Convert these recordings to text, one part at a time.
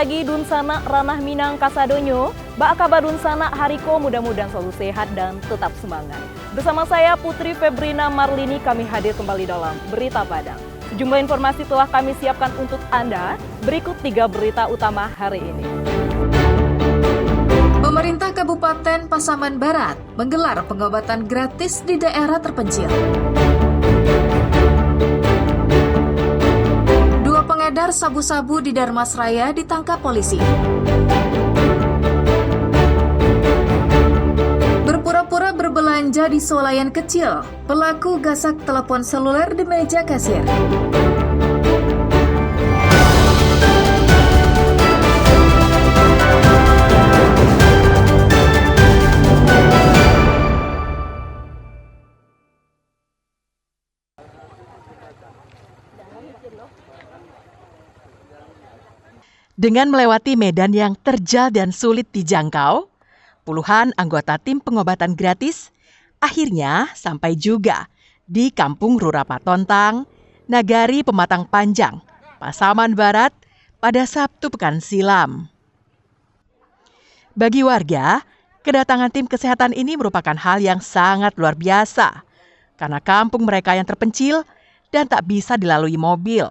pagi Dunsana Ranah Minang Kasadonyo. Ba kabar Dunsana Hariko, mudah-mudahan selalu sehat dan tetap semangat. Bersama saya Putri Febrina Marlini, kami hadir kembali dalam Berita Padang. Sejumlah informasi telah kami siapkan untuk Anda. Berikut 3 berita utama hari ini. Pemerintah Kabupaten Pasaman Barat menggelar pengobatan gratis di daerah terpencil. Dua pengedar sabu-sabu di Darmasraya ditangkap polisi. Berpura-pura berbelanja di swalayan kecil, pelaku gasak telepon seluler di meja kasir. Dengan melewati medan yang terjal dan sulit dijangkau, puluhan anggota tim pengobatan gratis akhirnya sampai juga di Kampung Rurapatontang, Nagari Pematang Panjang, Pasaman Barat pada Sabtu pekan silam. Bagi warga, kedatangan tim kesehatan ini merupakan hal yang sangat luar biasa karena kampung mereka yang terpencil dan tak bisa dilalui mobil.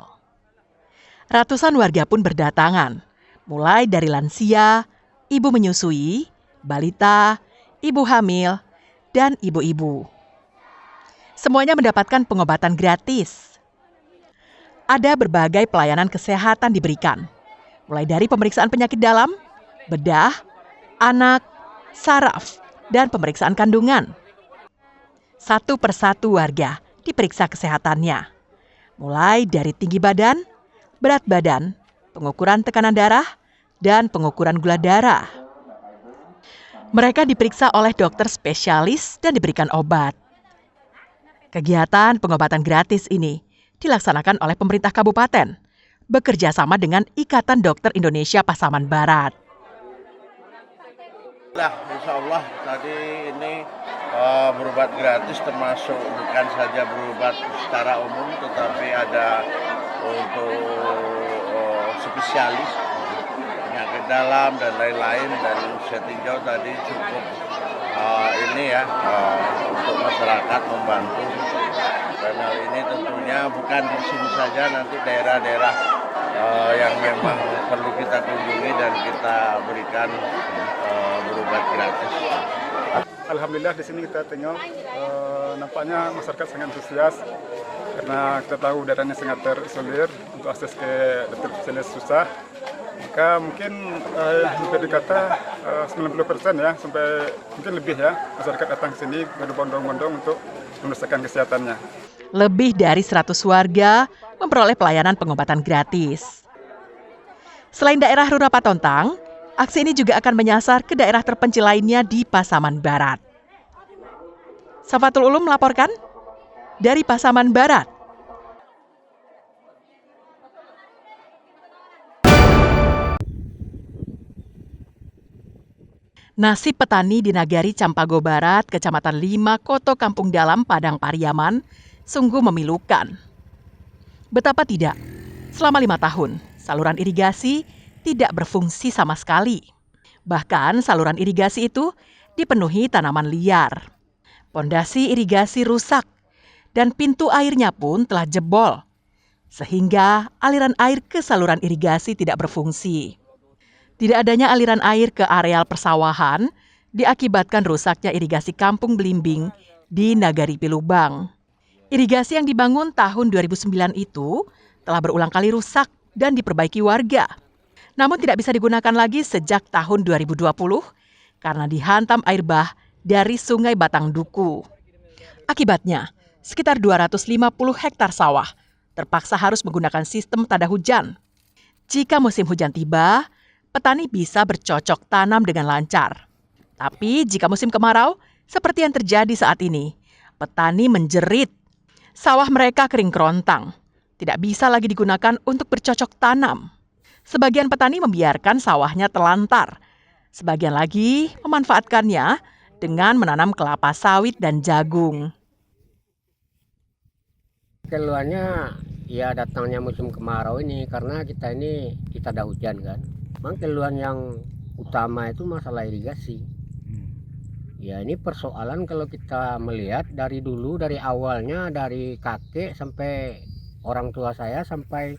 Ratusan warga pun berdatangan, mulai dari lansia, ibu menyusui, balita, ibu hamil, dan ibu-ibu. Semuanya mendapatkan pengobatan gratis. Ada berbagai pelayanan kesehatan diberikan, mulai dari pemeriksaan penyakit dalam, bedah, anak, saraf, dan pemeriksaan kandungan. Satu persatu warga diperiksa kesehatannya, mulai dari tinggi badan, berat badan, pengukuran tekanan darah, dan pengukuran gula darah. Mereka diperiksa oleh dokter spesialis dan diberikan obat. Kegiatan pengobatan gratis ini dilaksanakan oleh pemerintah kabupaten, bekerja sama dengan Ikatan Dokter Indonesia Pasaman Barat. Insya Allah tadi ini berobat gratis, termasuk bukan saja berobat secara umum, tetapi ada untuk spesialis penyakit dalam dan lain-lain, dan usia tinjau tadi cukup untuk masyarakat membantu. Dan hal ini tentunya bukan di sini saja, nanti daerah-daerah yang memang perlu kita kunjungi dan kita berikan berobat gratis. Alhamdulillah di sini kita tengok nampaknya masyarakat sangat antusias karena kita tahu daerahnya sangat terisolir, untuk akses ke dokter spesialis susah. Maka mungkin bisa dikata 90% ya, sampai mungkin lebih ya, masyarakat datang ke sini berbondong-bondong untuk memeriksakan kesehatannya. Lebih dari 100 warga memperoleh pelayanan pengobatan gratis. Selain daerah Rurapatontang, aksi ini juga akan menyasar ke daerah terpencil lainnya di Pasaman Barat. Safatul Ulum melaporkan dari Pasaman Barat. Nasib petani di Nagari Campago Barat, Kecamatan 5, Koto Kampung Dalam, Padang Pariaman, sungguh memilukan. Betapa tidak, selama 5 tahun, saluran irigasi tidak berfungsi sama sekali. Bahkan saluran irigasi itu dipenuhi tanaman liar. Pondasi irigasi rusak dan pintu airnya pun telah jebol, sehingga aliran air ke saluran irigasi tidak berfungsi. Tidak adanya aliran air ke areal persawahan diakibatkan rusaknya irigasi Kampung Belimbing di Nagari Pilubang. Irigasi yang dibangun tahun 2009 itu telah berulang kali rusak dan diperbaiki warga. Namun tidak bisa digunakan lagi sejak tahun 2020 karena dihantam air bah dari Sungai Batang Duku. Akibatnya, sekitar 250 hektar sawah terpaksa harus menggunakan sistem tanda hujan. Jika musim hujan tiba, petani bisa bercocok tanam dengan lancar. Tapi jika musim kemarau, seperti yang terjadi saat ini, petani menjerit. Sawah mereka kering kerontang, tidak bisa lagi digunakan untuk bercocok tanam. Sebagian petani membiarkan sawahnya telantar. Sebagian lagi memanfaatkannya dengan menanam kelapa sawit dan jagung. Keluarnya ya datangnya musim kemarau ini karena kita ini ada hujan kan. Memang keluhan yang utama itu masalah irigasi. Ya ini persoalan kalau kita melihat dari dulu, dari awalnya, dari kakek sampai orang tua saya sampai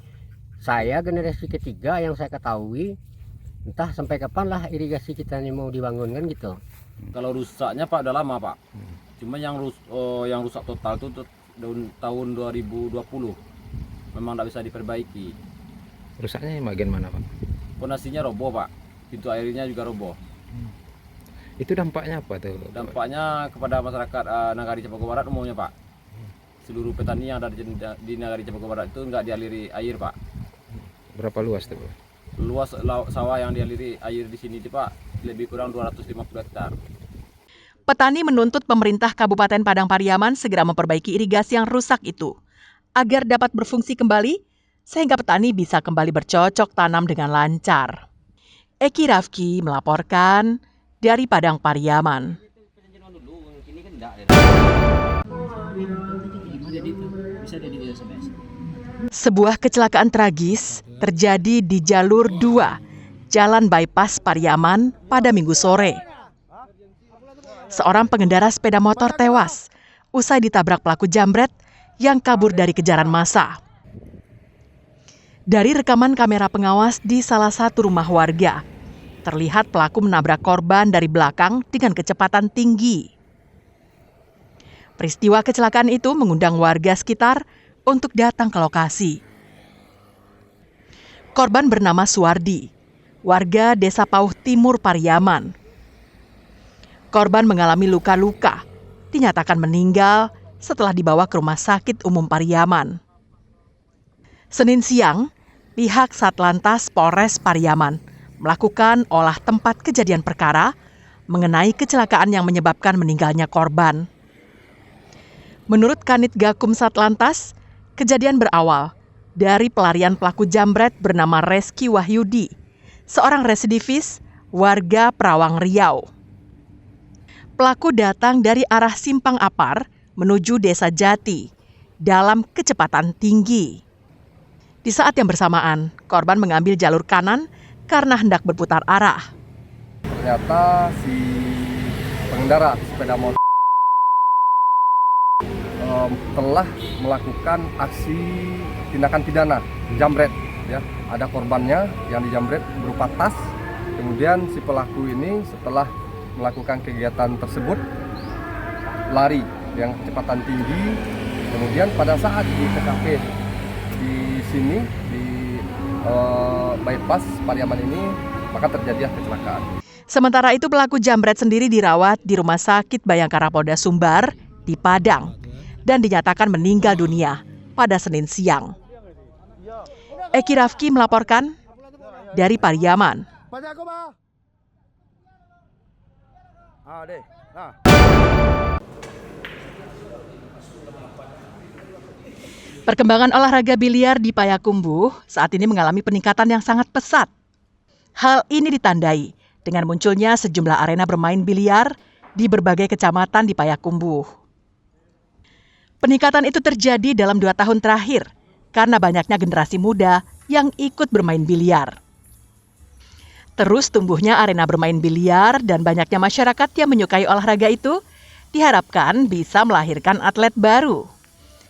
saya generasi ketiga yang saya ketahui, entah sampai kapan lah irigasi kita ini mau dibangunkan gitu. Kalau rusaknya Pak udah lama Pak. Cuma yang rusak total itu tahun 2020. Memang tidak bisa diperbaiki. Rusaknya bagian mana Pak? Fondasinya roboh Pak. Pintu airnya juga roboh. Itu dampaknya apa tuh? Dampaknya kepada masyarakat Nagari Cempaka Barat umumnya Pak. Seluruh petani yang ada di Nagari Cempaka Barat itu nggak dialiri air Pak. Berapa luas tuh Pak? Luas sawah yang dialiri air di sini Pak lebih kurang 250 hektar. Petani menuntut pemerintah Kabupaten Padang Pariaman segera memperbaiki irigasi yang rusak itu agar dapat berfungsi kembali sehingga petani bisa kembali bercocok tanam dengan lancar. Eki Rafki melaporkan dari Padang Pariaman. Sebuah kecelakaan tragis terjadi di jalur 2 Jalan Bypass Pariaman pada Minggu sore. Seorang pengendara sepeda motor tewas usai ditabrak pelaku jambret yang kabur dari kejaran massa. Dari rekaman kamera pengawas di salah satu rumah warga, terlihat pelaku menabrak korban dari belakang dengan kecepatan tinggi. Peristiwa kecelakaan itu mengundang warga sekitar untuk datang ke lokasi. Korban bernama Suwardi, warga Desa Pauh Timur Pariaman. Korban mengalami luka-luka, dinyatakan meninggal setelah dibawa ke Rumah Sakit Umum Pariaman. Senin siang, pihak Satlantas Polres Pariaman melakukan olah tempat kejadian perkara mengenai kecelakaan yang menyebabkan meninggalnya korban. Menurut Kanit Gakum Satlantas, kejadian berawal dari pelarian pelaku jambret bernama Reski Wahyudi, seorang residivis warga Perawang Riau. Pelaku datang dari arah Simpang Apar menuju Desa Jati dalam kecepatan tinggi. Di saat yang bersamaan, korban mengambil jalur kanan karena hendak berputar arah. Ternyata si pengendara sepeda motor telah melakukan aksi tindakan pidana jambret. Ya, ada korbannya yang dijambret berupa tas. Kemudian si pelaku ini setelah melakukan kegiatan tersebut lari yang kecepatan tinggi. Kemudian pada saat di TKP di sini di bypass Pariaman ini maka terjadi kecelakaan. Sementara itu pelaku jambret sendiri dirawat di Rumah Sakit Bayangkara Polda Sumbar di Padang dan dinyatakan meninggal dunia pada Senin siang. Eki Rafki melaporkan dari Pariaman. Perkembangan olahraga biliar di Payakumbuh saat ini mengalami peningkatan yang sangat pesat. Hal ini ditandai dengan munculnya sejumlah arena bermain biliar di berbagai kecamatan di Payakumbuh. Peningkatan itu terjadi dalam 2 tahun terakhir karena banyaknya generasi muda yang ikut bermain biliar. Terus tumbuhnya arena bermain biliar dan banyaknya masyarakat yang menyukai olahraga itu diharapkan bisa melahirkan atlet baru,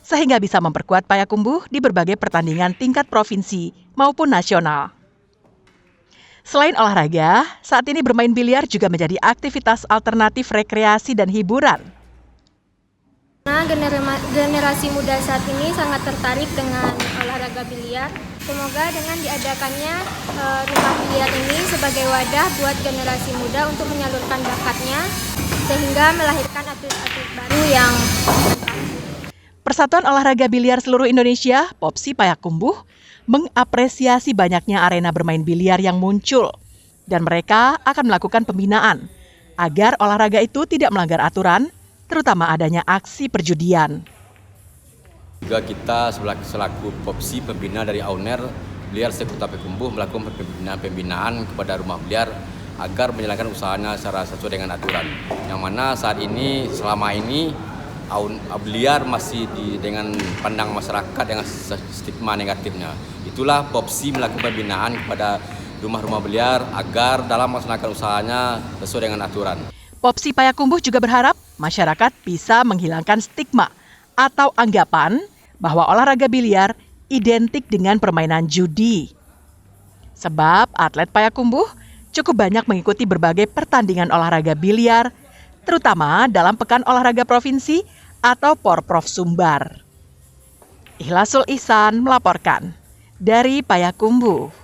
sehingga bisa memperkuat Payakumbuh di berbagai pertandingan tingkat provinsi maupun nasional. Selain olahraga, saat ini bermain biliar juga menjadi aktivitas alternatif rekreasi dan hiburan. Nah, generasi muda saat ini sangat tertarik dengan olahraga biliar. Semoga dengan diadakannya rumah biliar ini sebagai wadah buat generasi muda untuk menyalurkan bakatnya sehingga melahirkan atlet-atlet baru yang Persatuan Olahraga Biliar Seluruh Indonesia, Popsi Payakumbuh, mengapresiasi banyaknya arena bermain biliar yang muncul dan mereka akan melakukan pembinaan agar olahraga itu tidak melanggar aturan, terutama adanya aksi perjudian. Juga kita selaku Popsi pembina dari AUNER Biliar Sekota Payakumbuh melakukan pembinaan kepada rumah biliar agar menjalankan usahanya secara sesuai dengan aturan. Yang mana saat ini selama ini biliar masih dengan pandang masyarakat dengan stigma negatifnya. Itulah Popsi melakukan pembinaan kepada rumah-rumah biliar agar dalam melaksanakan usahanya sesuai dengan aturan. Popsi Payakumbuh juga berharap masyarakat bisa menghilangkan stigma atau anggapan bahwa olahraga biliar identik dengan permainan judi. Sebab atlet Payakumbuh cukup banyak mengikuti berbagai pertandingan olahraga biliar, terutama dalam Pekan Olahraga Provinsi atau Porprov Sumbar. Ikhlasul Ihsan melaporkan dari Payakumbuh.